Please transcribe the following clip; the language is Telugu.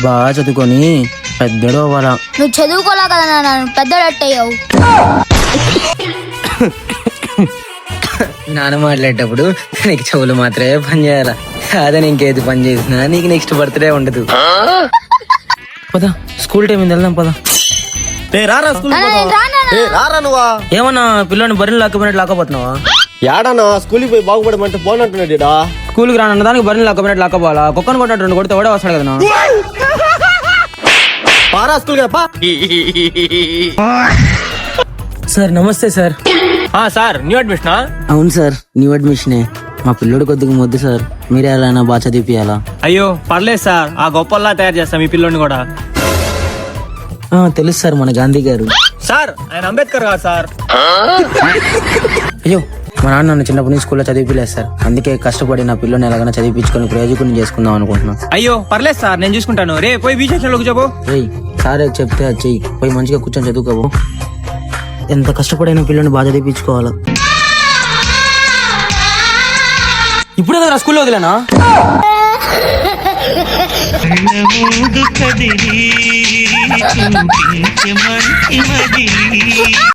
బాగా చదువుకొని పెద్దడు అవ్వాలా. నువ్వు చదువుకోలే కదా నన్ను పెద్దోడట్టయ్యావు. నాన్న మాట్లాడేటప్పుడు నీకు చెవులు మాత్రమే పని చేయాలా, అదే ఇంకేది పని చేసినా నీకు నెక్స్ట్ బర్త్డే ఉండదు. పదా స్కూల్ టైం వెళ్దాం పదా. రారా స్కూల్ రారా నువ్వా? ఏమన్నా పిల్లని బరిని లాక్కపోయినట్టు లాక్కపోతున్నావా? యాడనా స్కూల్కి పోయి బాగుపడమంటే పోనంటున్నాడు. స్కూల్కి రాను దానికి బరిని లాక్కపోయినట్టు లాక్కపోవాలా? కుక్కను కొట్టినట్టు రెండు కొడితే ఎవడే వస్తాడు కదా. పారా స్కూల్ కదా. సార్ నమస్తే సార్. సార్ న్యూ అడ్మిషనా? అవును సార్ న్యూ అడ్మిషనే. మా పిల్లోడు కొద్దిగా మొద్దు సార్, మీరే ఎలా బాగా చదివిపియాలా? అయ్యో పర్లేదు సార్, ఆ గొప్పల్లా తయారు చేస్తాం ఈ పిల్లోని కూడా. తెలుసు సార్ మన గాంధీ గారు. సార్ ఆయన అంబేద్కర్ కాదు సార్. అయ్యో మా నాన్న నన్ను చిన్నప్పటి నుంచి స్కూల్లో చదివిపిలేదు సార్, అందుకే కష్టపడి నా పిల్లని ఎలాగైనా చదివించుకొని ప్రయోజకుని చేసుకుందాం అనుకుంటున్నా. అయ్యో పర్లేదు సార్, నేను చూసుకుంటాను. రే పోయి బీ సెక్షన్లోకి చెప్పు. రేయ్ సార్ చెప్తే అది చెయ్యి, పోయి మంచిగా కూర్చొని చదువుకోవు. ఎంత కష్టపడైనా పిల్లని బాగా చదివించుకోవాలా. ఇప్పుడే కదా స్కూల్లో వదిలేనా?